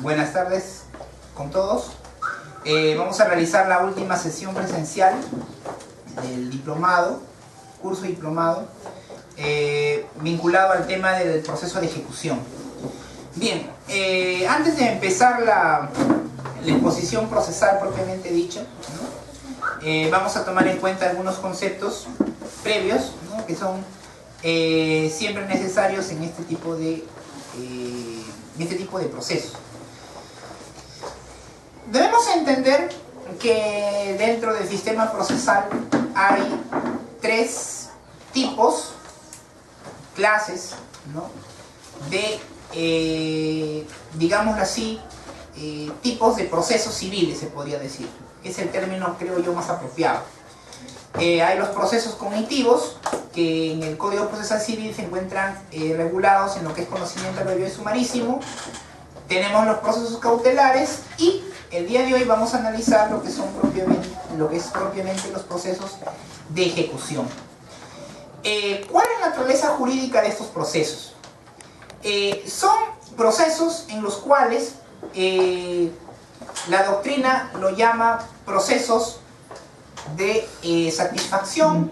Buenas tardes con todos. Vamos a realizar la última sesión presencial del diplomado, curso diplomado, vinculado al tema del proceso de ejecución. Bien, antes de empezar la exposición procesal propiamente dicha, ¿no? Vamos a tomar en cuenta algunos conceptos previos, ¿no? Que son siempre necesarios en este tipo de procesos. Debemos entender que dentro del sistema procesal hay tres tipos, clases, ¿no? de, digámoslo así, tipos de procesos civiles, se podría decir. Es el término, creo yo, más apropiado. Hay los procesos cognitivos, que en el Código Procesal Civil se encuentran regulados en lo que es conocimiento previo y sumarísimo. Tenemos los procesos cautelares y el día de hoy vamos a analizar lo que es propiamente los procesos de ejecución. ¿Cuál es la naturaleza jurídica de estos procesos? Son procesos en los cuales la doctrina lo llama procesos de satisfacción.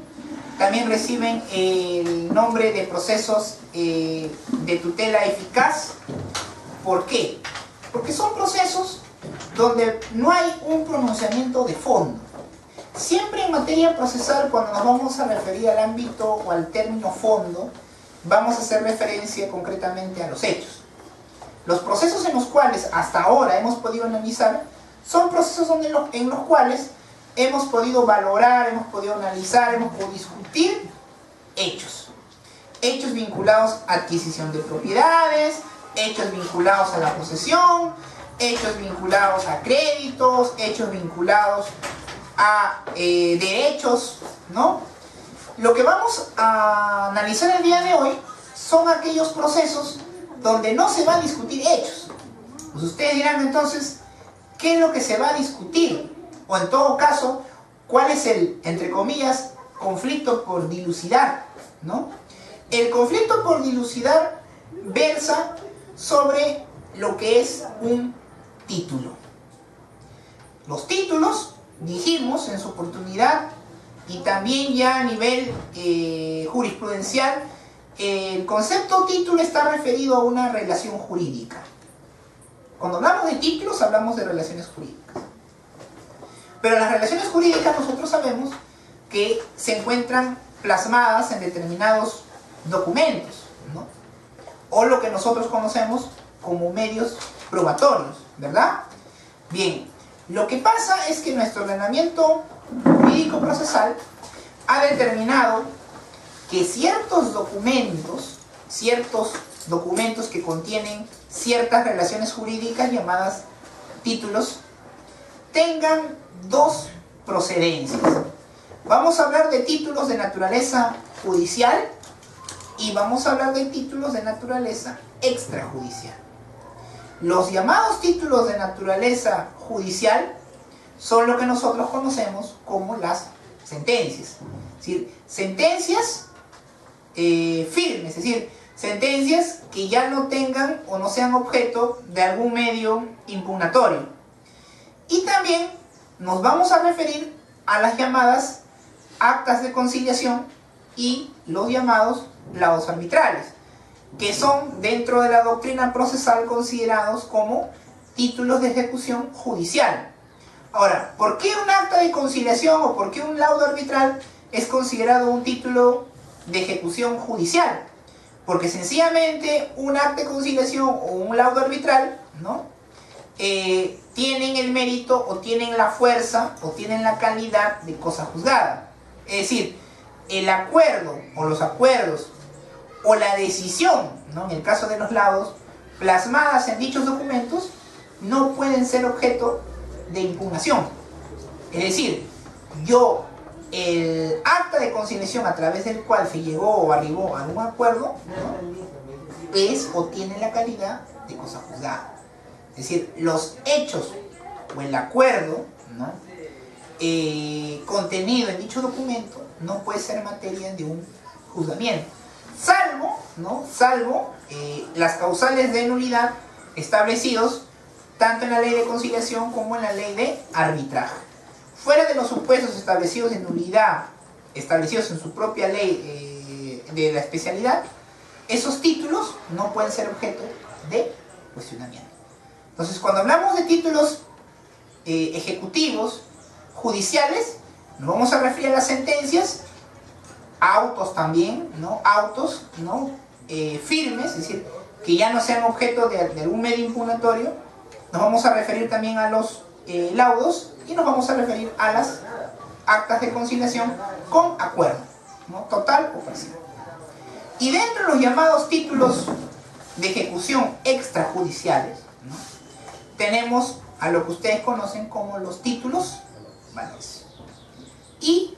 También reciben el nombre de procesos de tutela eficaz. ¿Por qué? Porque son procesos donde no hay un pronunciamiento de fondo. Siempre en materia procesal, cuando nos vamos a referir al ámbito o al término fondo, vamos a hacer referencia concretamente a los hechos. Los procesos en los cuales hasta ahora hemos podido analizar son procesos en los cuales hemos podido valorar, hemos podido analizar, hemos podido discutir hechos. Hechos vinculados a adquisición de propiedades, hechos vinculados a la posesión, hechos vinculados a créditos, hechos vinculados a derechos, ¿no? Lo que vamos a analizar el día de hoy son aquellos procesos donde no se va a discutir hechos. Pues ustedes dirán entonces, ¿qué es lo que se va a discutir? O en todo caso, ¿cuál es el, entre comillas, conflicto por dilucidar, ¿no? El conflicto por dilucidar versa sobre lo que es un título. Los títulos, dijimos en su oportunidad, y también ya a nivel jurisprudencial, el concepto título está referido a una relación jurídica. Cuando hablamos de títulos, hablamos de relaciones jurídicas. Pero las relaciones jurídicas nosotros sabemos que se encuentran plasmadas en determinados documentos, ¿no? O lo que nosotros conocemos como medios probatorios, ¿verdad? Bien, lo que pasa es que nuestro ordenamiento jurídico procesal ha determinado que ciertos documentos que contienen ciertas relaciones jurídicas llamadas títulos tengan dos procedencias. Vamos a hablar de títulos de naturaleza judicial y vamos a hablar de títulos de naturaleza extrajudicial. Los llamados títulos de naturaleza judicial son lo que nosotros conocemos como las sentencias. Es decir, sentencias firmes, es decir, sentencias que ya no tengan o no sean objeto de algún medio impugnatorio. Y también nos vamos a referir a las llamadas actas de conciliación y los llamados laudos arbitrales, que son dentro de la doctrina procesal considerados como títulos de ejecución judicial. Ahora, ¿por qué un acta de conciliación o por qué un laudo arbitral es considerado un título de ejecución judicial? Porque sencillamente un acta de conciliación o un laudo arbitral, ¿no? Tienen el mérito o tienen la fuerza o tienen la calidad de cosa juzgada. Es decir, el acuerdo o los acuerdos o la decisión, ¿no? En el caso de los laudos, plasmadas en dichos documentos, no pueden ser objeto de impugnación. Es decir, el acta de conciliación a través del cual se llegó o arribó a un acuerdo, ¿no? Es o tiene la calidad de cosa juzgada. Es decir, los hechos o el acuerdo, ¿no? Contenido en dicho documento no puede ser materia de un juzgamiento, salvo las causales de nulidad establecidos tanto en la ley de conciliación como en la ley de arbitraje. Fuera de los supuestos establecidos en nulidad, establecidos en su propia ley de la especialidad, esos títulos no pueden ser objeto de cuestionamiento. Entonces, cuando hablamos de títulos ejecutivos, judiciales, nos vamos a referir a las sentencias, autos también, ¿no? Autos, ¿no? Firmes, es decir, que ya no sean objeto de algún medio impugnatorio. Nos vamos a referir también a los laudos y nos vamos a referir a las actas de conciliación con acuerdo, ¿no? Total o parcial. Y dentro de los llamados títulos de ejecución extrajudiciales, ¿no? Tenemos a lo que ustedes conocen como los títulos valores y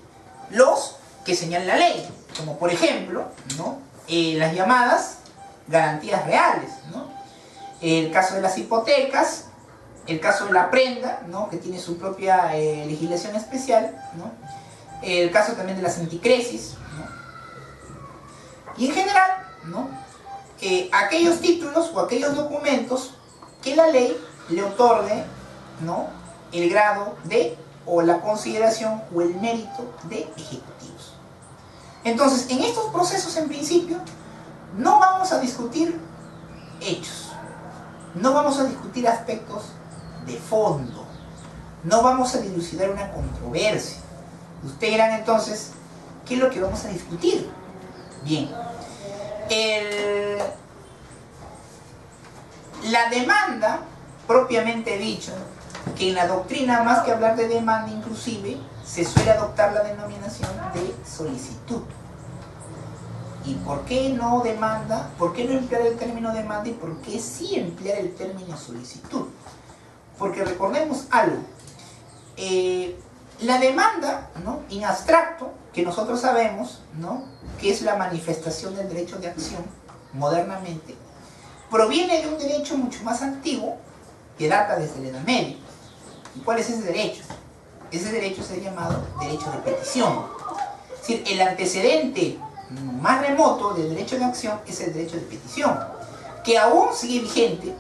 los que señala la ley, como por ejemplo, ¿no? Las llamadas garantías reales, ¿no? El caso de las hipotecas, el caso de la prenda, ¿no? Que tiene su propia legislación especial, ¿no? El caso también de las anticresis, ¿no? Y en general, ¿no? Aquellos títulos o aquellos documentos que la ley le otorgue, ¿no? El grado de, o la consideración o el mérito de ejecutivos. Entonces, en estos procesos, en principio, no vamos a discutir hechos, no vamos a discutir aspectos de fondo, no vamos a dilucidar una controversia. Ustedes dirán entonces, ¿qué es lo que vamos a discutir? Bien, la demanda, propiamente dicho, que en la doctrina, más que hablar de demanda inclusive, se suele adoptar la denominación de solicitud. ¿Y por qué no demanda? ¿Por qué no emplear el término demanda y por qué sí emplear el término solicitud? Porque recordemos algo, la demanda, ¿no? En abstracto, que nosotros sabemos, ¿no? Que es la manifestación del derecho de acción modernamente, proviene de un derecho mucho más antiguo que data desde la Edad Media. ¿Y cuál es ese derecho? Ese derecho es el llamado derecho de petición. Es decir, el antecedente más remoto del derecho de acción es el derecho de petición, que aún sigue vigente,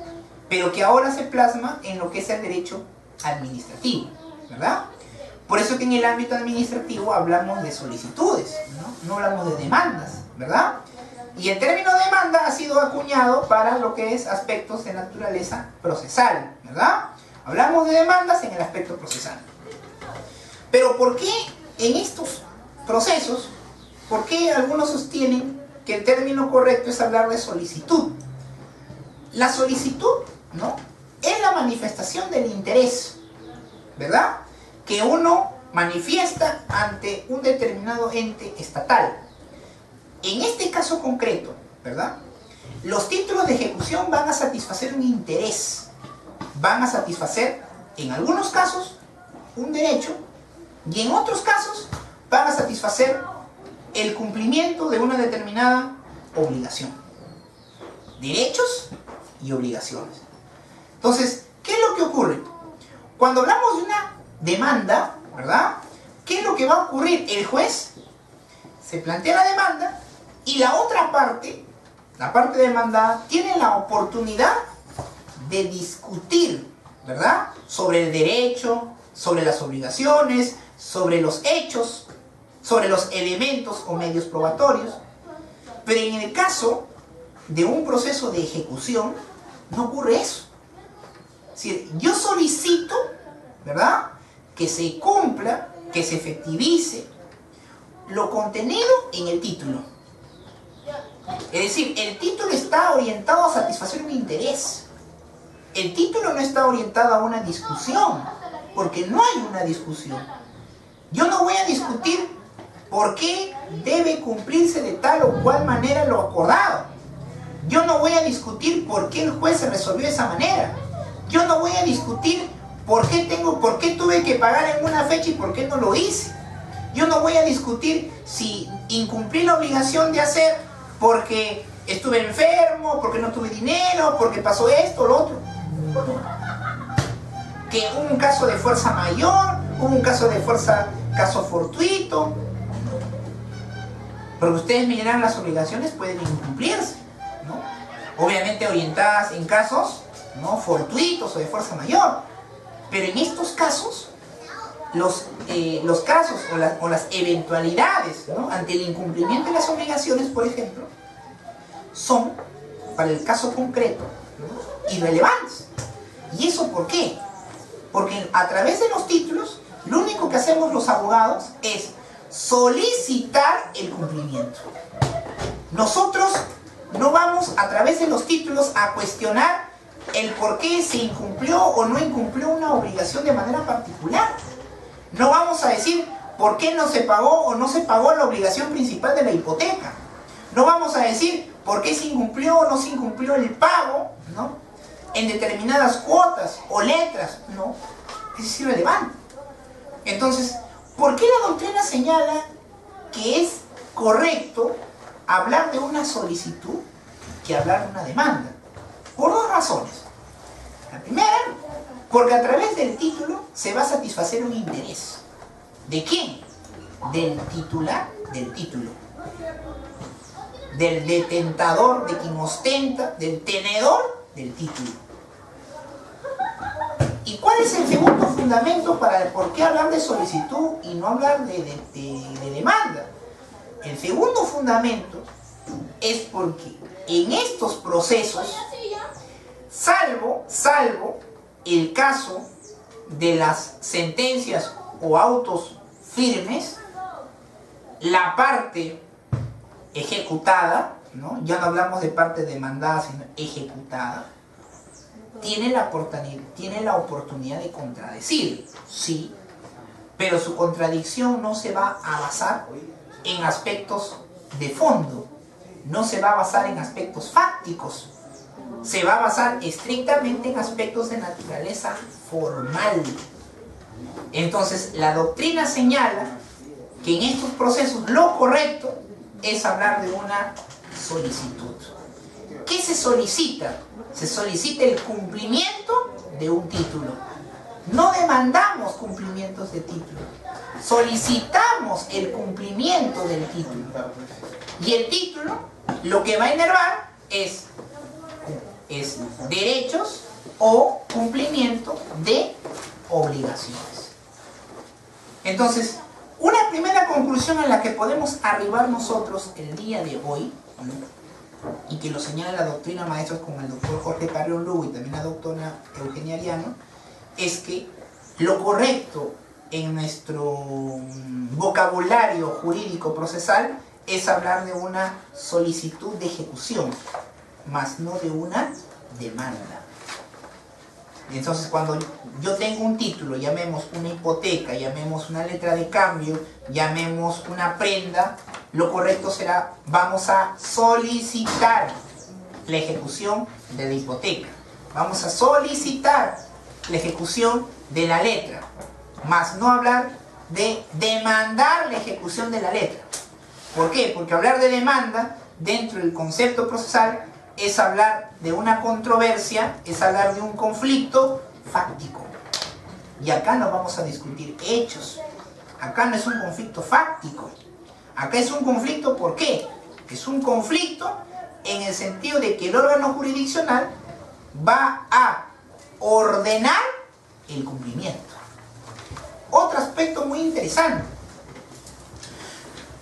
pero que ahora se plasma en lo que es el derecho administrativo, ¿verdad? Por eso que en el ámbito administrativo hablamos de solicitudes, ¿no? No hablamos de demandas, ¿verdad? Y el término demanda ha sido acuñado para lo que es aspectos de naturaleza procesal, ¿verdad? Hablamos de demandas en el aspecto procesal. Pero ¿por qué en estos procesos, por qué algunos sostienen que el término correcto es hablar de solicitud? La solicitud, ¿no? Es la manifestación del interés, ¿verdad? Que uno manifiesta ante un determinado ente estatal. En este caso concreto, ¿verdad? Los títulos de ejecución van a satisfacer un interés, van a satisfacer, en algunos casos, un derecho, y en otros casos van a satisfacer el cumplimiento de una determinada obligación. Derechos y obligaciones. Entonces, ¿qué es lo que ocurre? Cuando hablamos de una demanda, ¿verdad? ¿Qué es lo que va a ocurrir? El juez se plantea la demanda y la otra parte, la parte demandada, tiene la oportunidad de discutir, ¿verdad? Sobre el derecho, sobre las obligaciones, sobre los hechos, sobre los elementos o medios probatorios. Pero en el caso de un proceso de ejecución, no ocurre eso. Es decir, yo solicito, ¿verdad?, que se cumpla, que se efectivice lo contenido en el título. Es decir, el título está orientado a satisfacer un interés. El título no está orientado a una discusión, porque no hay una discusión. Yo no voy a discutir por qué debe cumplirse de tal o cual manera lo acordado. Yo no voy a discutir por qué el juez se resolvió de esa manera. Yo no voy a discutir por qué tuve que pagar en una fecha y por qué no lo hice. Yo no voy a discutir si incumplí la obligación de hacer porque estuve enfermo, porque no tuve dinero, porque pasó esto o lo otro. Que hubo un caso de fuerza mayor, hubo un caso de fuerza, caso fortuito. Porque ustedes me las obligaciones pueden incumplirse, ¿no? Obviamente orientadas en casos ¿no?, fortuitos o de fuerza mayor. Pero en estos casos, los casos o las eventualidades, ¿no?, ante el incumplimiento de las obligaciones, por ejemplo, son, para el caso concreto, ¿no?, irrelevantes. ¿Y eso por qué? Porque a través de los títulos, lo único que hacemos los abogados es solicitar el cumplimiento. Nosotros no vamos a través de los títulos a cuestionar el por qué se incumplió o no incumplió una obligación de manera particular. No vamos a decir por qué no se pagó o no se pagó la obligación principal de la hipoteca. No vamos a decir por qué se incumplió o no se incumplió el pago, ¿no?, en determinadas cuotas o letras, ¿no? Eso es irrelevante. Entonces, ¿por qué la doctrina señala que es correcto hablar de una solicitud que hablar de una demanda? Por dos razones. La primera, porque a través del título se va a satisfacer un interés. ¿De quién? Del titular del título. Del detentador, de quien ostenta, del tenedor del título. ¿Y cuál es el segundo fundamento para el por qué hablar de solicitud y no hablar de demanda? El segundo fundamento es porque en estos procesos, salvo el caso de las sentencias o autos firmes, la parte ejecutada, ¿no?, ya no hablamos de parte demandada, sino ejecutada, tiene la oportunidad de contradecir, sí, pero su contradicción no se va a basar en aspectos de fondo, no se va a basar en aspectos fácticos, se va a basar estrictamente en aspectos de naturaleza formal. Entonces, la doctrina señala que en estos procesos lo correcto es hablar de una solicitud. ¿Qué se solicita? Se solicita el cumplimiento de un título. No demandamos cumplimientos de título. Solicitamos el cumplimiento del título. Y el título lo que va a enervar es derechos o cumplimiento de obligaciones. Entonces, una primera conclusión a la que podemos arribar nosotros el día de hoy, ¿no?, y que lo señala la doctrina maestros como el doctor Jorge Carrión Lugo y también la doctora Eugenia Ariano, es que lo correcto en nuestro vocabulario jurídico procesal es hablar de una solicitud de ejecución, más no de una demanda. Entonces, cuando yo tengo un título, llamemos una hipoteca, llamemos una letra de cambio, llamemos una prenda, lo correcto será, vamos a solicitar la ejecución de la hipoteca. Vamos a solicitar la ejecución de la letra, más no hablar de demandar la ejecución de la letra. ¿Por qué? Porque hablar de demanda dentro del concepto procesal es hablar de una controversia, es hablar de un conflicto fáctico. Y acá no vamos a discutir hechos. Acá no es un conflicto fáctico. Acá es un conflicto, ¿por qué? Es un conflicto en el sentido de que el órgano jurisdiccional va a ordenar el cumplimiento. Otro aspecto muy interesante.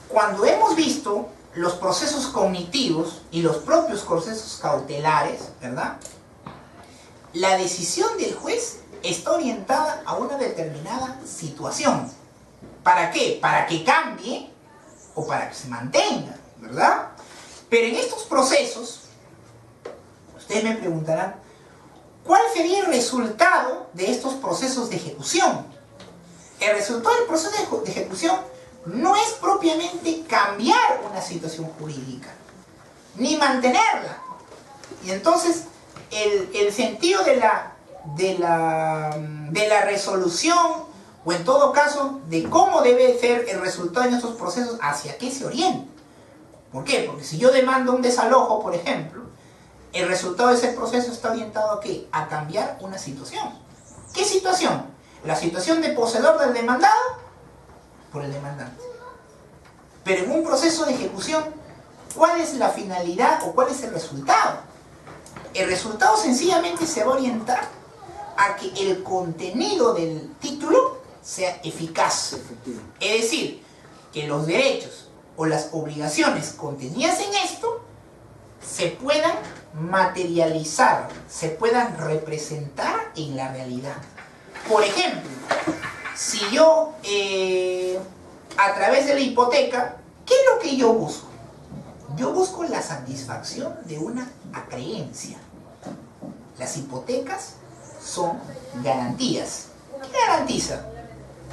Cuando hemos visto los procesos cognitivos y los propios procesos cautelares, ¿verdad?, la decisión del juez está orientada a una determinada situación. ¿Para qué? Para que cambie o para que se mantenga, ¿verdad? Pero en estos procesos, ustedes me preguntarán, ¿cuál sería el resultado de estos procesos de ejecución? El resultado del proceso de ejecución no es propiamente cambiar una situación jurídica, ni mantenerla. Y entonces, el sentido de la resolución, o en todo caso, de cómo debe ser el resultado en estos procesos, hacia qué se orienta. ¿Por qué? Porque si yo demando un desalojo, por ejemplo, el resultado de ese proceso está orientado ¿a qué? A cambiar una situación. ¿Qué situación? La situación de poseedor del demandado por el demandante. Pero en un proceso de ejecución, ¿cuál es la finalidad o cuál es el resultado? El resultado sencillamente se va a orientar a que el contenido del título sea eficaz. Es decir, que los derechos o las obligaciones contenidas en esto se puedan materializar, se puedan representar en la realidad. Por ejemplo, si yo a través de la hipoteca, ¿qué es lo que yo busco? Yo busco la satisfacción de una creencia. Las hipotecas son garantías. ¿Qué garantiza?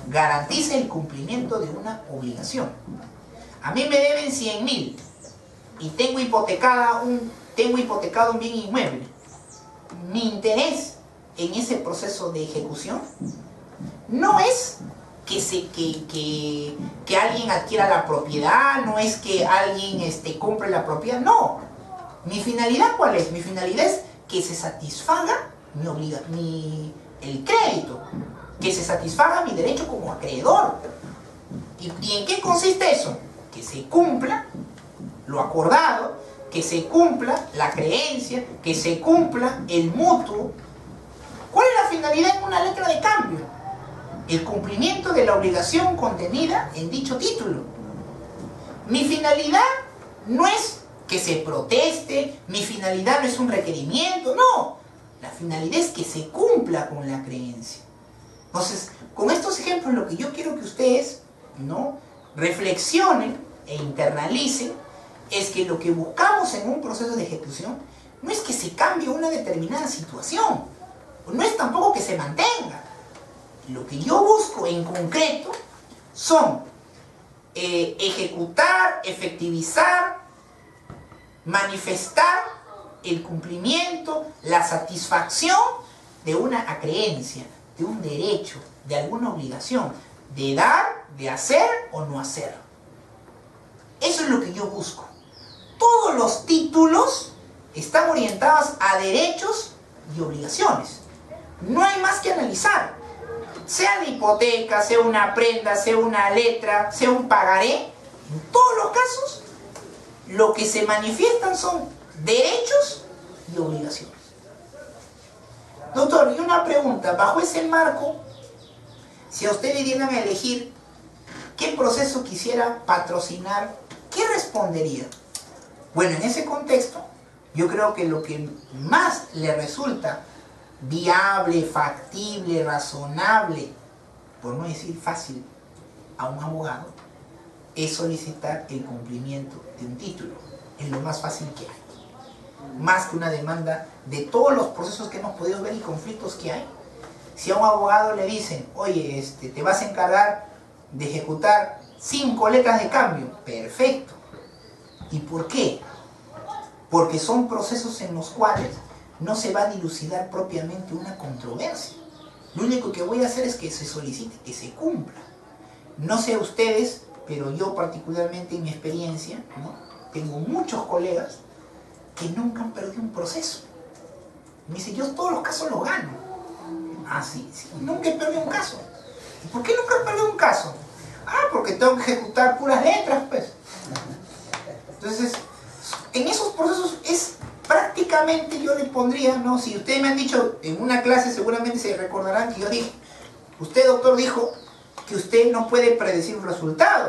Garantiza el cumplimiento de una obligación. A mí me deben 100.000 y tengo hipotecado un bien inmueble. Mi interés en ese proceso de ejecución no es que alguien adquiera la propiedad, no es que alguien compre la propiedad, no. Mi finalidad, ¿cuál es? Mi finalidad es que se satisfaga el crédito, que se satisfaga mi derecho como acreedor. ¿Y en qué consiste eso? Que se cumpla lo acordado, que se cumpla la creencia, que se cumpla el mutuo. ¿Cuál es la finalidad en una letra de cambio? El cumplimiento de la obligación contenida en dicho título. Mi finalidad no es que se proteste, mi finalidad no es un requerimiento, no. La finalidad es que se cumpla con la creencia. Entonces, con estos ejemplos lo que yo quiero que ustedes, ¿no?, reflexionen e internalicen es que lo que buscamos en un proceso de ejecución no es que se cambie una determinada situación, no es tampoco que se mantenga. Lo que yo busco en concreto son ejecutar, efectivizar, manifestar el cumplimiento, la satisfacción de una creencia, de un derecho, de alguna obligación, de dar, de hacer o no hacer. Eso es lo que yo busco. Todos los títulos están orientados a derechos y obligaciones. No hay más que analizar. Sea la hipoteca, sea una prenda, sea una letra, sea un pagaré, en todos los casos, lo que se manifiestan son derechos y obligaciones. Doctor, y una pregunta, bajo ese marco, si a usted le dieran a elegir qué proceso quisiera patrocinar, ¿qué respondería? Bueno, en ese contexto, yo creo que lo que más le resulta viable, factible, razonable, por no decir fácil, a un abogado, es solicitar el cumplimiento de un título. Es lo más fácil que hay. Más que una demanda de todos los procesos que hemos podido ver y conflictos que hay. Si a un abogado le dicen, oye, te vas a encargar de ejecutar 5 letras de cambio, perfecto. ¿Y por qué? Porque son procesos en los cuales no se va a dilucidar propiamente una controversia. Lo único que voy a hacer es que se solicite, que se cumpla. No sé ustedes, pero yo particularmente en mi experiencia, ¿no?, tengo muchos colegas que nunca han perdido un proceso. Me dice, yo todos los casos los gano. Ah, sí, nunca he perdido un caso. ¿Y por qué nunca he perdido un caso? Ah, porque tengo que ejecutar puras letras, pues. Entonces, en esos procesos es prácticamente, yo le pondría, ¿no? Si ustedes me han dicho en una clase, seguramente se recordarán que yo dije, usted, doctor, dijo que usted no puede predecir un resultado.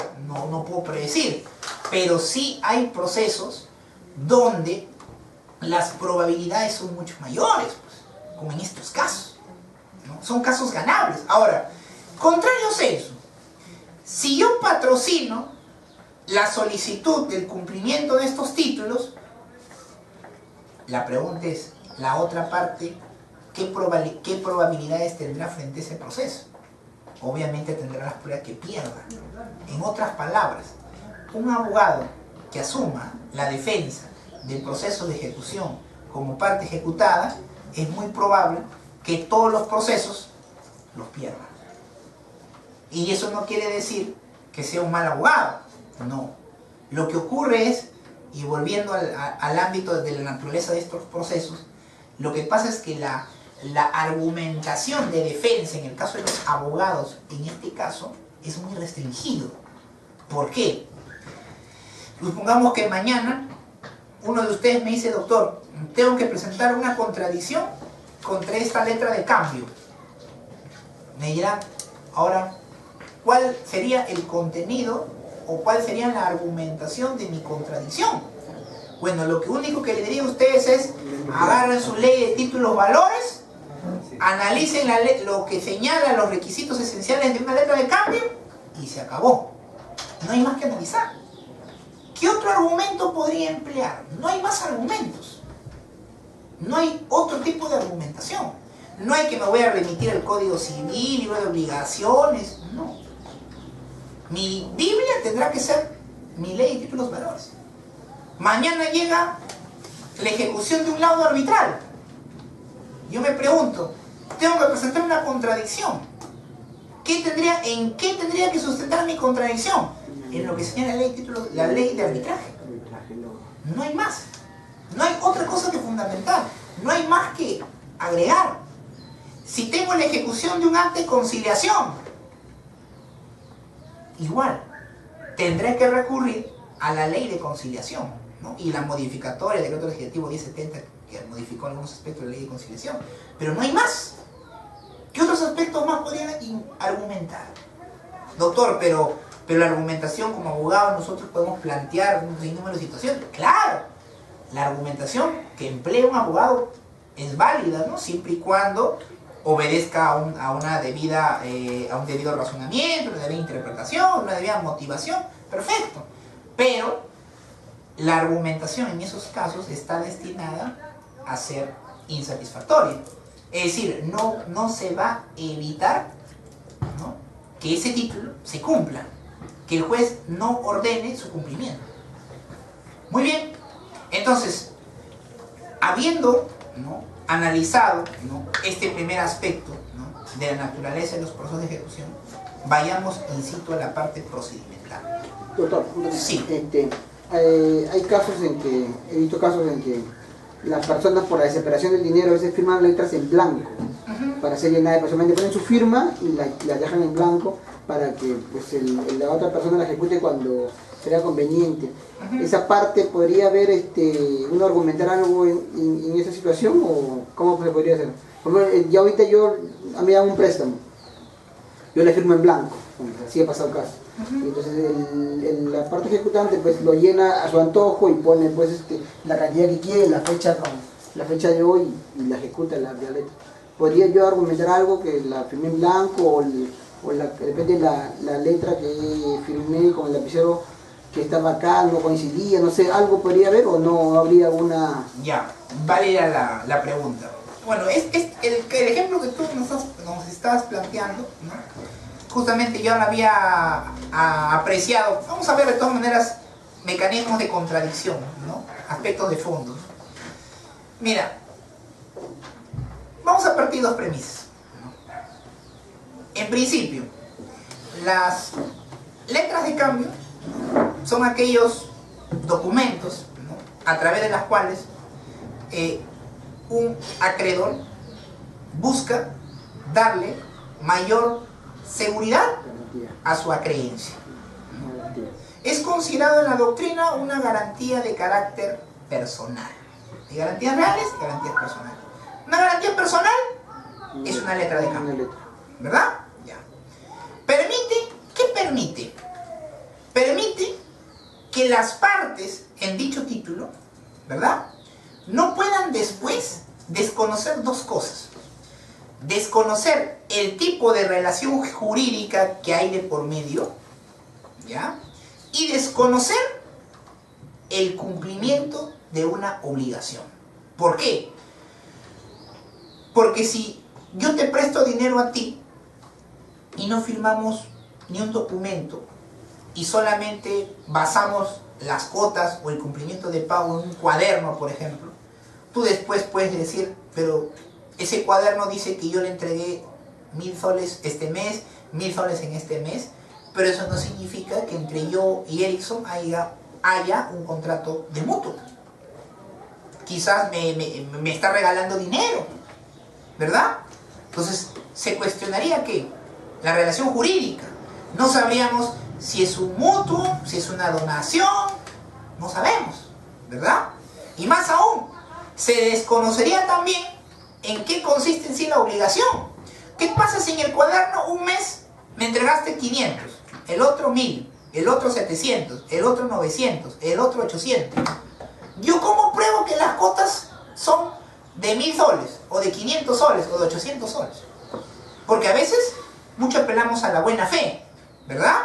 No puedo predecir, pero sí hay procesos donde las probabilidades son mucho mayores, pues, como en estos casos, ¿no? Son casos ganables. Ahora, contrarios a eso, si yo patrocino la solicitud del cumplimiento de estos títulos, la pregunta es, la otra parte, ¿qué probabilidades tendrá frente a ese proceso? Obviamente tendrá las probabilidades que pierda. En otras palabras, un abogado que asuma la defensa del proceso de ejecución como parte ejecutada, es muy probable que todos los procesos los pierda. Y eso no quiere decir que sea un mal abogado, no. Lo que ocurre es, y volviendo al ámbito de la naturaleza de estos procesos, lo que pasa es que la argumentación de defensa en el caso de los abogados, en este caso, es muy restringido. ¿Por qué? Supongamos que mañana uno de ustedes me dice, doctor, tengo que presentar una contradicción contra esta letra de cambio. Me dirán, ahora, ¿cuál sería el contenido o cuál sería la argumentación de mi contradicción? Bueno, lo único que le diría a ustedes es, agarren su ley de títulos valores, analicen lo que señala los requisitos esenciales de una letra de cambio y se acabó. No hay más que analizar. ¿Qué otro argumento podría emplear? No hay más argumentos. No hay otro tipo de argumentación. No hay que me voy a remitir al Código Civil, libro de obligaciones. No. Mi Biblia tendrá que ser mi ley de títulos valores. Mañana llega la ejecución de un laudo arbitral. Yo me pregunto, tengo que presentar una contradicción. ¿En qué tendría que sustentar mi contradicción? En lo que señala la ley de arbitraje. No hay más. No hay otra cosa que fundamental. No hay más que agregar. Si tengo la ejecución de un acto de conciliación, igual, tendré que recurrir a la ley de conciliación, ¿no? Y la modificatoria del decreto legislativo 1070, que modificó algunos aspectos de la ley de conciliación. Pero no hay más. ¿Qué otros aspectos más podrían argumentar? Doctor, pero la argumentación como abogado nosotros podemos plantear un sinnúmero de situaciones. ¡Claro! La argumentación que emplea un abogado es válida, ¿no? Siempre y cuando obedezca a un debido razonamiento, una debida interpretación, una debida motivación. Perfecto. Pero la argumentación en esos casos está destinada a ser insatisfactoria. Es decir, no se va a evitar, ¿no?, que ese título se cumpla, que el juez no ordene su cumplimiento. Muy bien, entonces, habiendo, ¿no?, analizado, ¿no?, este primer aspecto, ¿no?, de la naturaleza de los procesos de ejecución, vayamos in situ a la parte procedimental. Doctor, sí. Hay casos he visto casos en que las personas por la desesperación del dinero a veces firman letras en blanco para ser llenadas, personalmente ponen su firma y la dejan en blanco para que pues, la otra persona la ejecute cuando sea conveniente. ¿Esa parte podría haber uno argumentar algo en esa situación o cómo se podría hacer? Por ejemplo, ya ahorita a mí me dan un préstamo, yo le firmo en blanco, así ha pasado caso. Entonces la parte ejecutante pues lo llena a su antojo y pone pues la cantidad que quiere, la fecha de hoy y la ejecuta la letra. ¿Podría yo argumentar algo que la firmé en blanco o de repente la letra que firmé con el lapicero que estaba acá no coincidía? No sé, ¿algo podría haber o no habría alguna...? Ya, válida la pregunta. Bueno, el ejemplo que tú nos estabas planteando, ¿no?, justamente yo lo había apreciado. Vamos a ver de todas maneras mecanismos de contradicción, ¿no?, aspectos de fondo. Mira, vamos a partir de dos premisas, ¿no? En principio, las letras de cambio son aquellos documentos, ¿no?, a través de las cuales un acreedor busca darle mayor seguridad a su acreencia. Es considerado en la doctrina una garantía de carácter personal. Hay garantías reales y garantías personales. Una garantía personal es una letra de cambio, ¿verdad? Ya. ¿Qué permite? Permite que las partes en dicho título, ¿verdad?, no puedan después desconocer dos cosas. Desconocer el tipo de relación jurídica que hay de por medio, ¿ya?, y desconocer el cumplimiento de una obligación. ¿Por qué? Porque si yo te presto dinero a ti y no firmamos ni un documento y solamente basamos las cuotas o el cumplimiento de pago en un cuaderno, por ejemplo, tú después puedes decir, pero ese cuaderno dice que yo le entregué 1000 soles este mes, 1000 soles en este mes, pero eso no significa que entre yo y Erickson haya un contrato de mutuo. Quizás me está regalando dinero, ¿verdad? Entonces se cuestionaría ¿qué? La relación jurídica. No sabríamos si es un mutuo, si es una donación, no sabemos, ¿verdad? Y más aún, se desconocería también en qué consiste en sí la obligación. ¿Qué pasa si en el cuaderno un mes me entregaste 500, el otro 1000, el otro 700, el otro 900, el otro 800? ¿Yo cómo pruebo que las cotas son de 1000 soles, o de 500 soles, o de 800 soles? Porque a veces mucho apelamos a la buena fe, ¿verdad?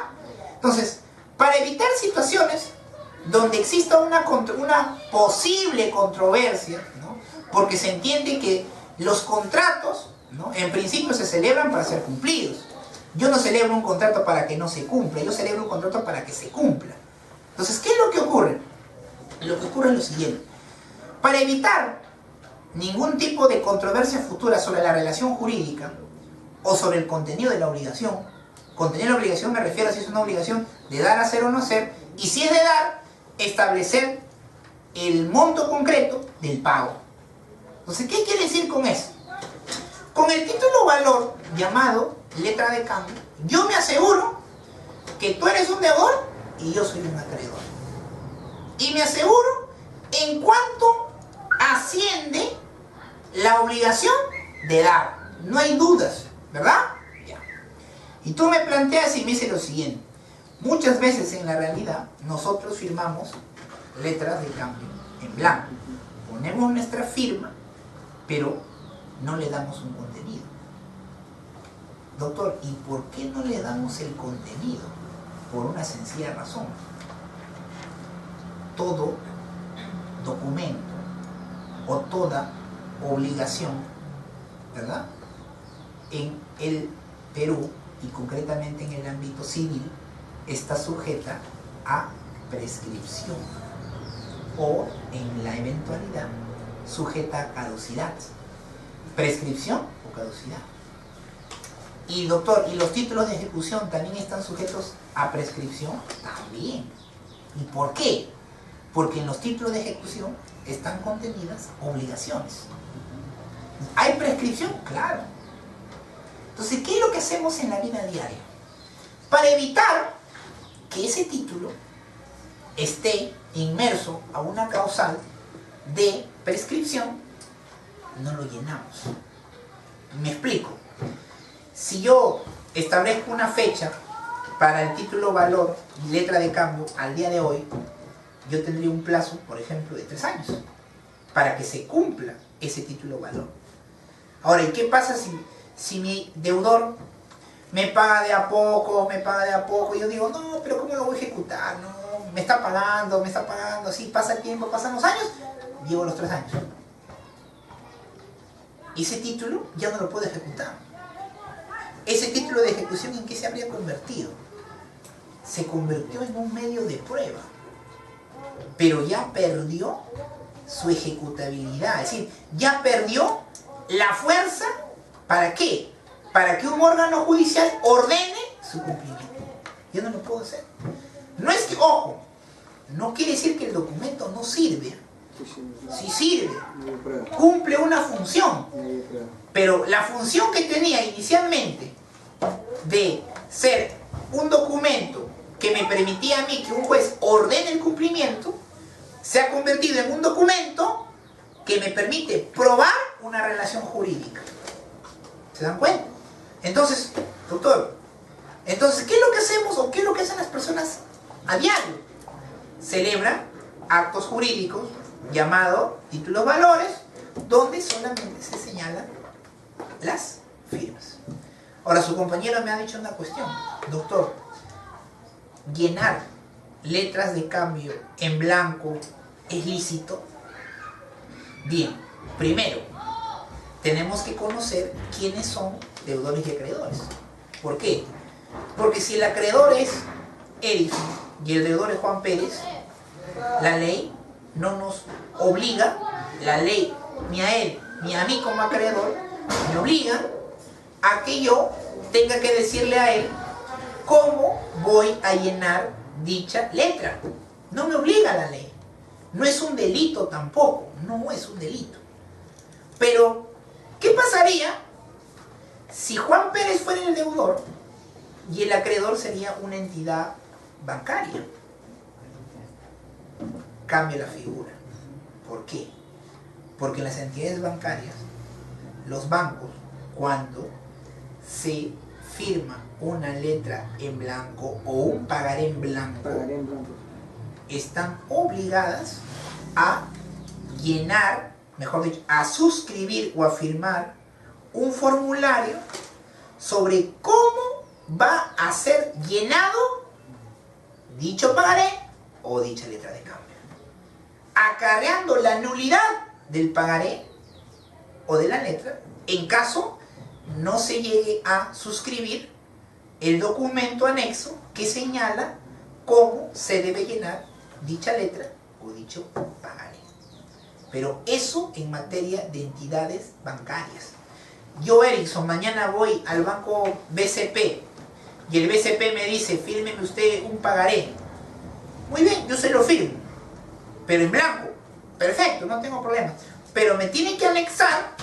Entonces, para evitar situaciones donde exista una posible controversia, ¿no? Porque se entiende que los contratos, ¿no?, en principio se celebran para ser cumplidos. Yo no celebro un contrato para que no se cumpla, yo celebro un contrato para que se cumpla. Entonces, ¿qué es lo que ocurre? Lo que ocurre es lo siguiente. Para evitar ningún tipo de controversia futura sobre la relación jurídica o sobre el contenido de la obligación, contenido de la obligación me refiero a si es una obligación de dar, hacer o no hacer, y si es de dar, establecer el monto concreto del pago. Entonces, ¿qué quiere decir con eso? Con el título valor llamado letra de cambio, yo me aseguro que tú eres un deudor y yo soy un acreedor. Y me aseguro en cuánto asciende la obligación de dar. No hay dudas, ¿verdad? Ya. Y tú me planteas y me dices lo siguiente. Muchas veces en la realidad nosotros firmamos letras de cambio en blanco. Ponemos nuestra firma, pero no le damos un contenido. Doctor, ¿y por qué no le damos el contenido? Por una sencilla razón. Todo documento o toda obligación, ¿verdad?, en el Perú y concretamente en el ámbito civil está sujeta a prescripción o, en la eventualidad, sujeta a caducidad. Prescripción o caducidad. Y doctor, ¿y los títulos de ejecución también están sujetos a prescripción? También. ¿Y por qué? Porque en los títulos de ejecución están contenidas obligaciones. ¿Hay prescripción? Claro. Entonces, ¿qué es lo que hacemos en la vida diaria? Para evitar que ese título esté inmerso a una causal de prescripción, no lo llenamos. Me explico. Si yo establezco una fecha para el título valor y letra de cambio al día de hoy, yo tendría un plazo, por ejemplo, de 3 años para que se cumpla ese título valor. Ahora, ¿y qué pasa si mi deudor me paga de a poco, y yo digo, no, pero ¿cómo lo voy a ejecutar? No, me está pagando, así pasa el tiempo, pasan los años, llevo los 3 años. Ese título ya no lo puedo ejecutar. Ese título de ejecución, ¿en qué se habría convertido? Se convirtió en un medio de prueba, pero ya perdió su ejecutabilidad, es decir, ya perdió la fuerza. ¿Para qué? Para que un órgano judicial ordene su cumplimiento. Yo no lo puedo hacer. No es que, ojo, no quiere decir que el documento no sirve. Sí sirve, cumple una función, pero la función que tenía inicialmente de ser un documento que me permitía a mí que un juez ordene el cumplimiento, se ha convertido en un documento que me permite probar una relación jurídica. ¿Se dan cuenta? Entonces, doctor, ¿qué es lo que hacemos o qué es lo que hacen las personas a diario? Celebran actos jurídicos llamados títulos valores, donde solamente se señalan las firmas. Ahora, su compañero me ha dicho una cuestión. Doctor, ¿llenar letras de cambio en blanco es lícito? Bien, primero, tenemos que conocer quiénes son deudores y acreedores. ¿Por qué? Porque si el acreedor es Edison y el deudor es Juan Pérez, la ley no nos obliga, la ley ni a él ni a mí como acreedor me obliga a que yo tenga que decirle a él cómo voy a llenar dicha letra. No me obliga la ley. No es un delito tampoco, no es un delito. Pero, ¿qué pasaría si Juan Pérez fuera el deudor y el acreedor sería una entidad bancaria? Cambia la figura. ¿Por qué? Porque en las entidades bancarias, los bancos, cuando se firma una letra en blanco o un pagaré en blanco, están obligadas a llenar, mejor dicho, a suscribir o a firmar un formulario sobre cómo va a ser llenado dicho pagaré o dicha letra de cambio, acarreando la nulidad del pagaré o de la letra en caso no se llegue a suscribir el documento anexo que señala cómo se debe llenar dicha letra o dicho pagaré. Pero eso en materia de entidades bancarias. Yo, Erickson, mañana voy al banco BCP y el BCP me dice, fírmeme usted un pagaré. Muy bien, yo se lo firmo, pero en blanco. Perfecto, no tengo problema. Pero me tiene que anexar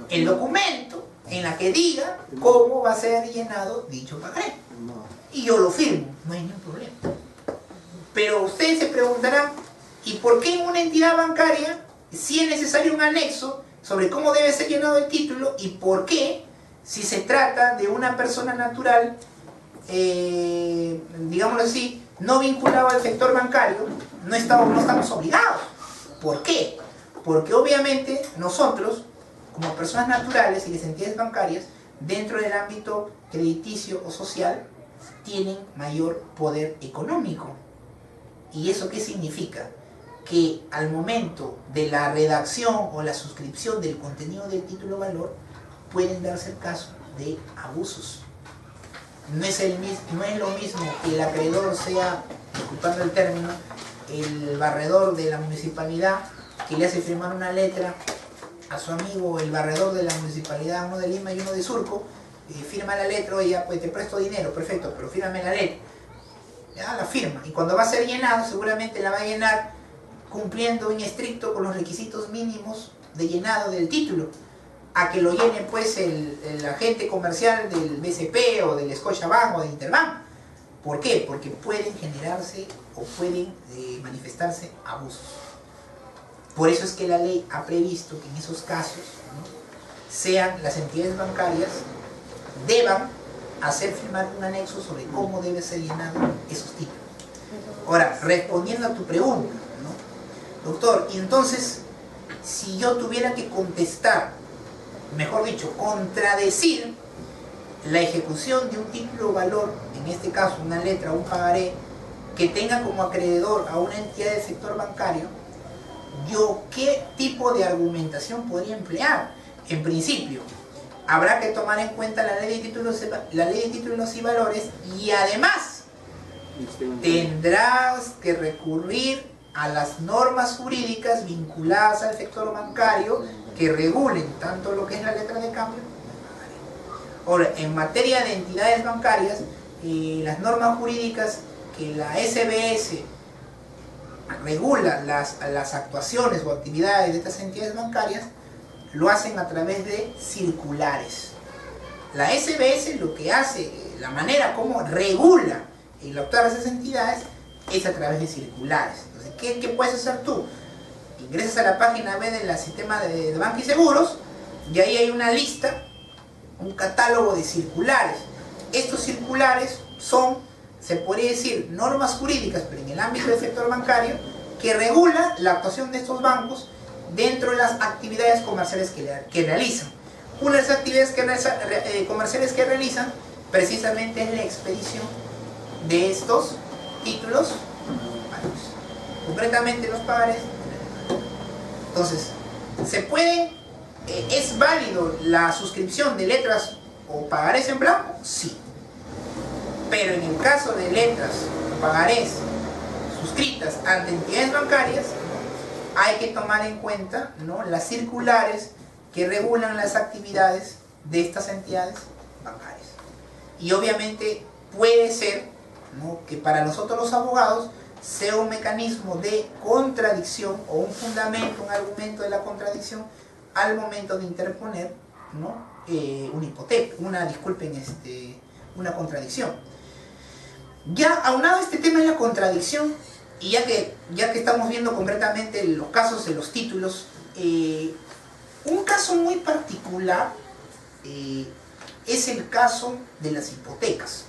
el documento en la que diga cómo va a ser llenado dicho pagaré. Y yo lo firmo, no hay ningún problema. Pero ustedes se preguntarán, ¿y por qué en una entidad bancaria sí es necesario un anexo sobre cómo debe ser llenado el título? ¿Y por qué, si se trata de una persona natural, digámoslo así, no vinculado al sector bancario, no estamos obligados? ¿Por qué? Porque obviamente nosotros, como personas naturales y las entidades bancarias, dentro del ámbito crediticio o social, tienen mayor poder económico. ¿Y eso qué significa? Que al momento de la redacción o la suscripción del contenido del título valor, pueden darse el caso de abusos. No es lo mismo que el acreedor sea, disculpando el término, el barredor de la municipalidad que le hace firmar una letra a su amigo, el barredor de la municipalidad, uno de Lima y uno de Surco, firma la letra, oye, pues te presto dinero, perfecto, pero fírmame la letra. Ya la firma, y cuando va a ser llenado, seguramente la va a llenar cumpliendo en estricto con los requisitos mínimos de llenado del título, a que lo llene pues el agente comercial del BCP o del Scotiabank o de Interbank. ¿Por qué? Porque pueden generarse o pueden manifestarse abusos. Por eso es que la ley ha previsto que en esos casos, ¿no?, sean las entidades bancarias deban hacer firmar un anexo sobre cómo debe ser llenado esos títulos. Ahora, respondiendo a tu pregunta, ¿no?, doctor, y entonces, si yo tuviera que contestar, mejor dicho, contradecir la ejecución de un título o valor, en este caso una letra o un pagaré, que tenga como acreedor a una entidad del sector bancario, ¿yo qué tipo de argumentación podría emplear? En principio, habrá que tomar en cuenta la ley de títulos y valores, y además tendrás que recurrir a las normas jurídicas vinculadas al sector bancario que regulen tanto lo que es la letra de cambio. Ahora, en materia de entidades bancarias, las normas jurídicas que la SBS regula las actuaciones o actividades de estas entidades bancarias, lo hacen a través de circulares. La SBS lo que hace, la manera como regula el actuar de esas entidades es a través de circulares. Entonces, ¿qué puedes hacer tú? Ingresas a la página web del sistema de Banca y Seguros, y ahí hay una lista, un catálogo de circulares. Estos circulares son, se podría decir, normas jurídicas, pero en el ámbito del sector bancario, que regula la actuación de estos bancos dentro de las actividades comerciales que realizan. Una de las actividades comerciales que realizan precisamente es la expedición de estos títulos valores, concretamente los pagarés. Entonces, ¿es válido la suscripción de letras o pagarés en blanco? Sí. Pero en el caso de letras o pagarés suscritas ante entidades bancarias, ¿no?, hay que tomar en cuenta, ¿no?, las circulares que regulan las actividades de estas entidades bancarias. Y obviamente puede ser, ¿no?, que para nosotros los abogados sea un mecanismo de contradicción o un fundamento, un argumento de la contradicción al momento de interponer, ¿no?, una hipoteca, una contradicción. Ya aunado a este tema de la contradicción, y ya que estamos viendo concretamente los casos de los títulos, un caso muy particular es el caso de las hipotecas.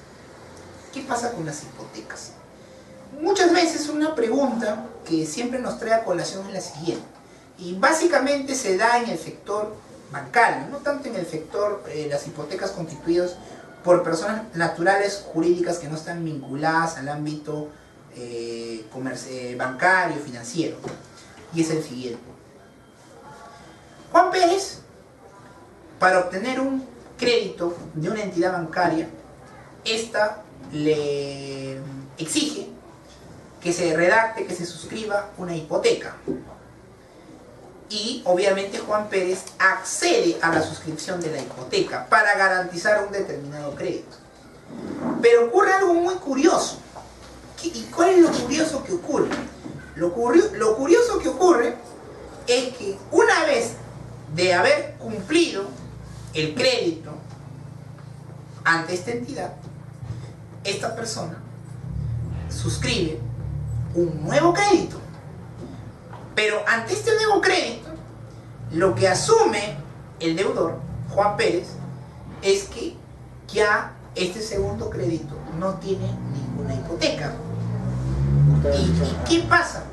¿Qué pasa con las hipotecas? Muchas veces una pregunta que siempre nos trae a colación es la siguiente, y básicamente se da en el sector bancario, no tanto en el sector las hipotecas constituidas por personas naturales jurídicas que no están vinculadas al ámbito bancario, financiero, y es el siguiente. Juan Pérez, para obtener un crédito de una entidad bancaria, esta le exige que se redacte, que se suscriba una hipoteca. Y obviamente Juan Pérez accede a la suscripción de la hipoteca para garantizar un determinado crédito. Pero ocurre algo muy curioso. ¿Y cuál es lo curioso que ocurre? Lo curioso que ocurre es que una vez de haber cumplido el crédito ante esta entidad, esta persona suscribe un nuevo crédito. Pero ante este nuevo crédito, lo que asume el deudor, Juan Pérez, es que ya este segundo crédito no tiene ninguna hipoteca. ¿Y qué pasa?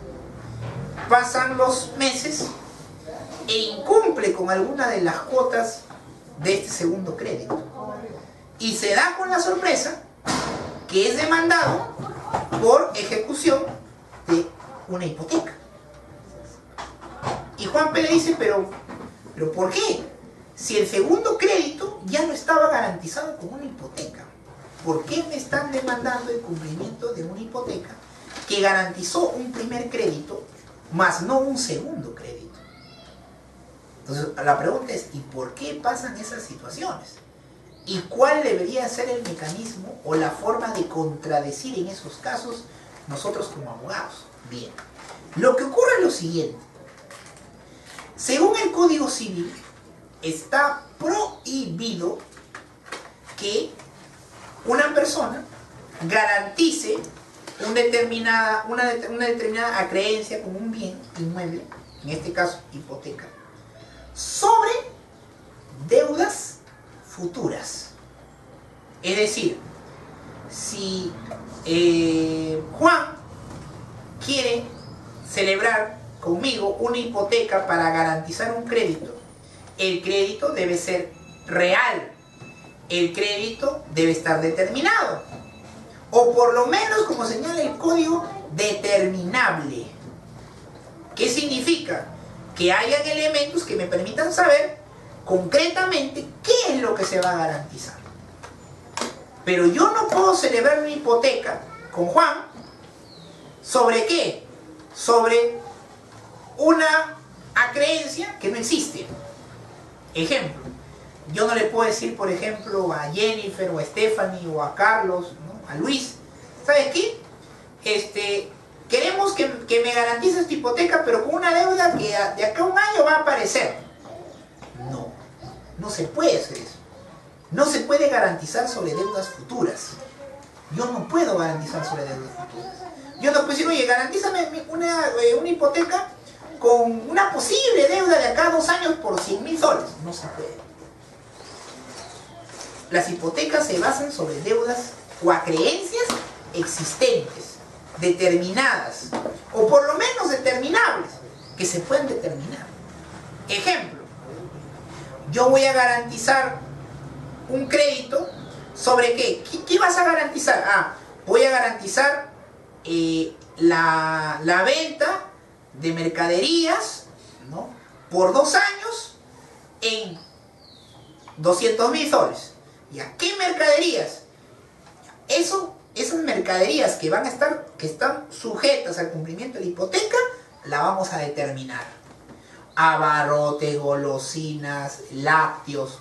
Pasan los meses e incumple con alguna de las cuotas de este segundo crédito. Y se da con la sorpresa que es demandado por ejecución de una hipoteca. Y Juan Pérez dice, pero ¿por qué? Si el segundo crédito ya no estaba garantizado con una hipoteca, ¿por qué me están demandando el cumplimiento de una hipoteca que garantizó un primer crédito, más no un segundo crédito? Entonces la pregunta es, ¿y por qué pasan esas situaciones? ¿Y cuál debería ser el mecanismo o la forma de contradecir en esos casos nosotros como abogados? Bien, lo que ocurre es lo siguiente. Según el Código Civil, está prohibido que una persona garantice una determinada acreencia como un bien inmueble, en este caso hipoteca, sobre deudas futuras. Es decir, si Juan quiere celebrar conmigo una hipoteca para garantizar un crédito, el crédito debe ser real, el crédito debe estar determinado, o por lo menos, como señala el código, determinable. ¿Qué significa? Que hayan elementos que me permitan saber concretamente qué es lo que se va a garantizar. Pero yo no puedo celebrar una hipoteca con Juan ¿sobre qué? Sobre una acreencia que no existe. Ejemplo, yo no le puedo decir, por ejemplo, a Jennifer o a Stephanie o a Carlos, ¿no?, a Luis, ¿sabes qué? Queremos que me garantice esta hipoteca, pero con una deuda que de acá a un año va a aparecer. No se puede hacer eso. No se puede garantizar sobre deudas futuras. Yo no puedo garantizar sobre deudas futuras. Yo no puedo decir, oye, garantízame una hipoteca con una posible deuda de acá a 2 años por 100.000 soles. No se puede. Las hipotecas se basan sobre deudas o acreencias existentes, determinadas, o por lo menos determinables, que se pueden determinar. Ejemplo, yo voy a garantizar un crédito sobre ¿qué? ¿Qué vas a garantizar? Voy a garantizar la venta de mercaderías, ¿no?, por 2 años en 200.000 soles. ¿Ya? ¿Qué mercaderías? Esas mercaderías que están sujetas al cumplimiento de la hipoteca, la vamos a determinar. Abarrotes, golosinas, lácteos,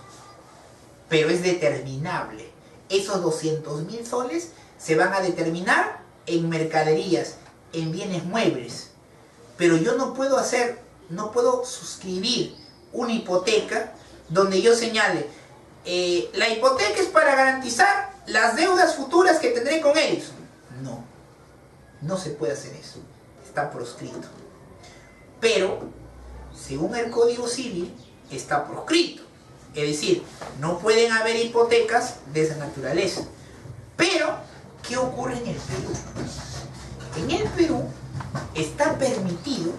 pero es determinable. Esos 200.000 soles se van a determinar en mercaderías, en bienes muebles. Pero yo no puedo suscribir una hipoteca donde yo señale, la hipoteca es para garantizar las deudas futuras que tendré con ellos. No. no se puede hacer eso, está proscrito. Pero, según el Código Civil, está proscrito. Es decir, no pueden haber hipotecas de esa naturaleza. Pero, ¿qué ocurre en el Perú? En el Perú está permitido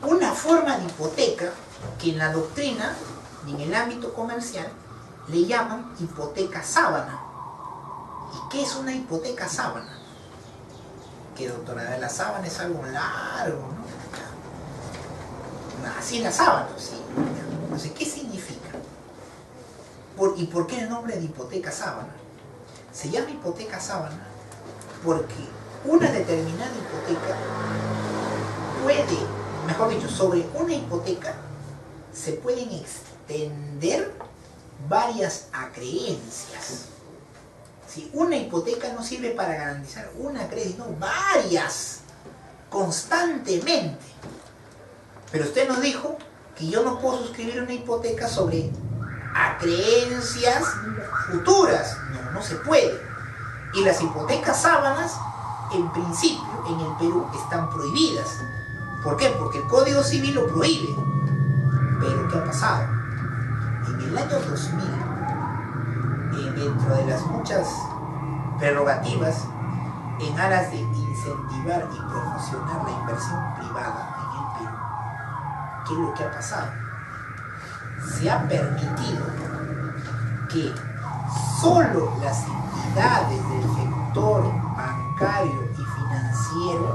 una forma de hipoteca que en la doctrina y en el ámbito comercial le llaman hipoteca sábana. ¿Y qué es una hipoteca sábana? Que, doctora, la sábana es algo largo, ¿no? Así la sábana, sí. Entonces, ¿qué significa? ¿Y por qué el nombre de hipoteca sábana? Se llama hipoteca sábana porque una determinada hipoteca puede, mejor dicho, sobre una hipoteca se pueden extender varias acreencias. Si una hipoteca no sirve para garantizar una acreencia, sino varias, constantemente. Pero usted nos dijo que yo no puedo suscribir una hipoteca sobre acreencias futuras. No, no se puede. Y las hipotecas sábanas, en principio, en el Perú, están prohibidas. ¿Por qué? Porque el Código Civil lo prohíbe. Pero, ¿qué ha pasado? En el año 2000, dentro de las muchas prerrogativas, en aras de incentivar y promocionar la inversión privada en el Perú, ¿qué es lo que ha pasado? Se ha permitido que solo las entidades del sector bancario y financiero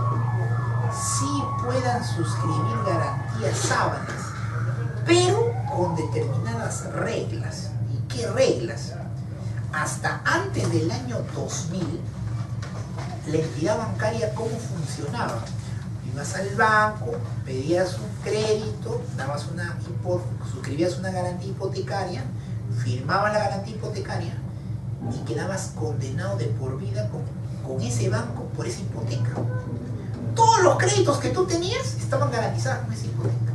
sí puedan suscribir garantías sábanas, pero con determinadas reglas. ¿Y qué reglas? Hasta antes del año 2000, la entidad bancaria, ¿cómo funcionaba? Ibas al banco, pedías un crédito, suscribías una garantía hipotecaria, firmabas la garantía hipotecaria y quedabas condenado de por vida con ese banco por esa hipoteca. Todos los créditos que tú tenías estaban garantizados con esa hipoteca.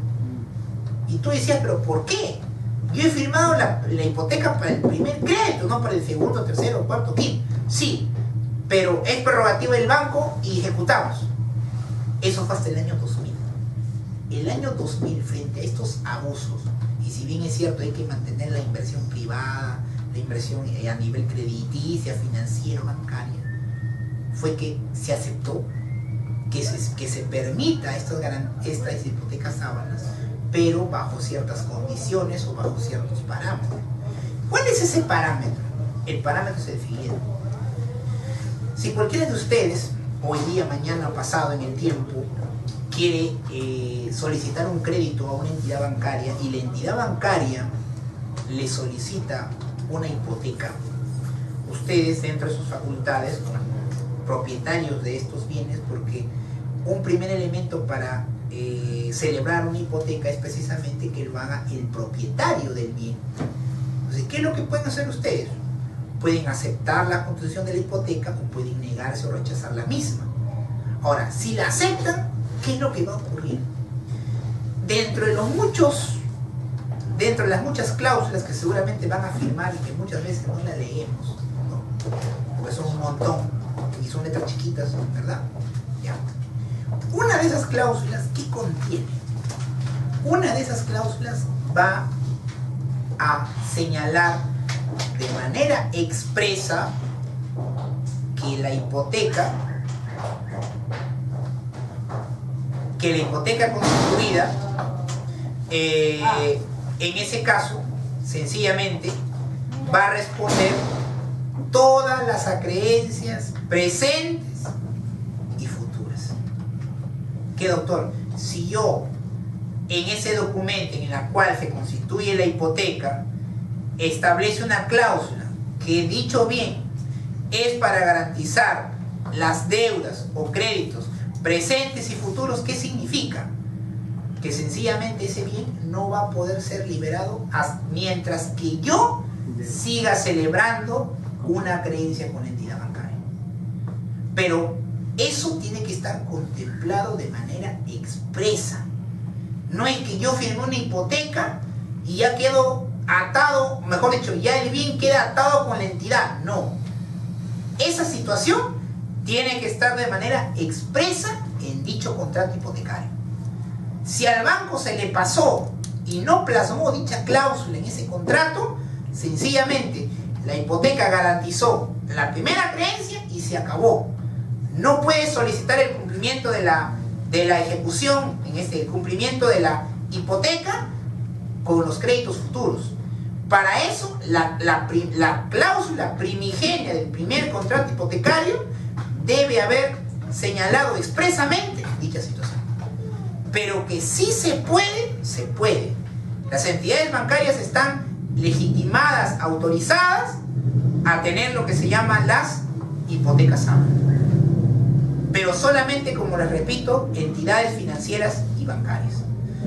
Y tú decías, ¿pero por qué? Yo he firmado la hipoteca para el primer crédito, no para el segundo, tercero, cuarto, quinto. Sí, pero es prerrogativa del banco y ejecutamos. Eso fue hasta el año 2000. El año 2000, frente a estos abusos, y si bien es cierto hay que mantener la inversión privada, la inversión a nivel crediticia, financiero, bancaria, fue que se aceptó que se permita estas hipotecas sábanas, pero bajo ciertas condiciones o bajo ciertos parámetros. ¿Cuál es ese parámetro? El parámetro es el siguiente. Si cualquiera de ustedes, hoy día, mañana, pasado, en el tiempo, quiere solicitar un crédito a una entidad bancaria y la entidad bancaria le solicita una hipoteca, ustedes, dentro de sus facultades, como propietarios de estos bienes, porque un primer elemento para celebrar una hipoteca es precisamente que lo haga el propietario del bien. Entonces, ¿qué es lo que pueden hacer ustedes? Pueden aceptar la constitución de la hipoteca o pueden negarse o rechazar la misma. Ahora, si la aceptan, ¿qué es lo que va a ocurrir? Dentro de las muchas cláusulas que seguramente van a firmar y que muchas veces no la leemos, ¿no? Porque son un montón y son letras chiquitas, ¿verdad? Ya. Una de esas cláusulas, ¿qué contiene? Una de esas cláusulas va a señalar de manera expresa que la hipoteca constituida, en ese caso, sencillamente, va a responder todas las acreencias presentes y futuras. ¿Qué, doctor? Si yo, en ese documento en el cual se constituye la hipoteca, establece una cláusula que, dicho bien, es para garantizar las deudas o créditos presentes y futuros, ¿qué significa? Que sencillamente ese bien no va a poder ser liberado mientras que yo siga celebrando una creencia con la entidad bancaria. Pero eso tiene que estar contemplado de manera expresa. No es que yo firme una hipoteca y ya quedo atado, mejor dicho, ya el bien queda atado con la entidad. No. Esa situación tiene que estar de manera expresa en dicho contrato hipotecario. Si al banco se le pasó y no plasmó dicha cláusula en ese contrato, sencillamente la hipoteca garantizó la primera creencia y se acabó. No puede solicitar el cumplimiento de la ejecución, el cumplimiento de la hipoteca con los créditos futuros. Para eso, la cláusula primigenia del primer contrato hipotecario debe haber señalado expresamente dicha situación. Pero que sí se puede, se puede. Las entidades bancarias están legitimadas, autorizadas a tener lo que se llama las hipotecas SAM. Pero solamente, como les repito, entidades financieras y bancarias.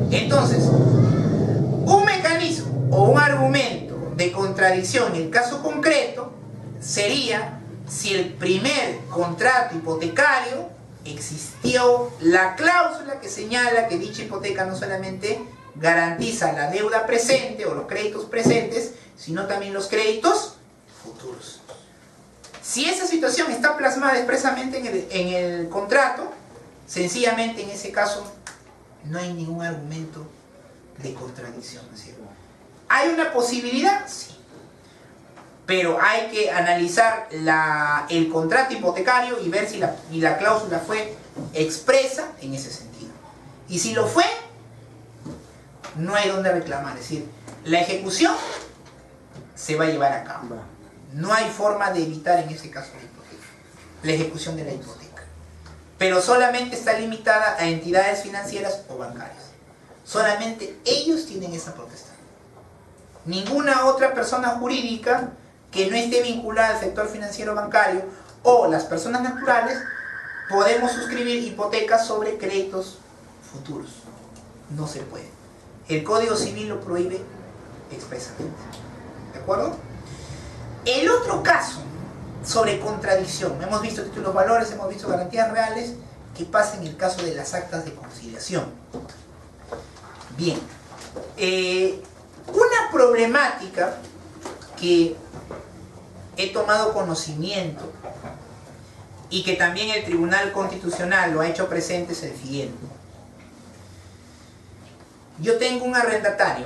Entonces, un mecanismo o un argumento de contradicción en el caso concreto sería si el primer contrato hipotecario existió la cláusula que señala que dicha hipoteca no solamente garantiza la deuda presente o los créditos presentes, sino también los créditos futuros. Si esa situación está plasmada expresamente en el contrato, sencillamente en ese caso no hay ningún argumento de contradicción, ¿no es cierto? ¿Hay una posibilidad? Sí. Pero hay que analizar el contrato hipotecario y ver si la cláusula fue expresa en ese sentido. Y si lo fue, no hay donde reclamar. Es decir, la ejecución se va a llevar a cabo. No hay forma de evitar en ese caso la ejecución de la hipoteca. Pero solamente está limitada a entidades financieras o bancarias. Solamente ellos tienen esa potestad. Ninguna otra persona jurídica que no esté vinculada al sector financiero bancario o las personas naturales podemos suscribir hipotecas sobre créditos futuros. No se puede. El Código Civil lo prohíbe expresamente. ¿De acuerdo? El otro caso sobre contradicción, hemos visto títulos valores, hemos visto garantías reales, ¿qué pasa en el caso de las actas de conciliación? Bien, una problemática que he tomado conocimiento y que también el Tribunal Constitucional lo ha hecho presente es el siguiente. Yo tengo un arrendatario,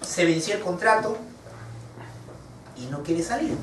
se venció el contrato y no quiere salir.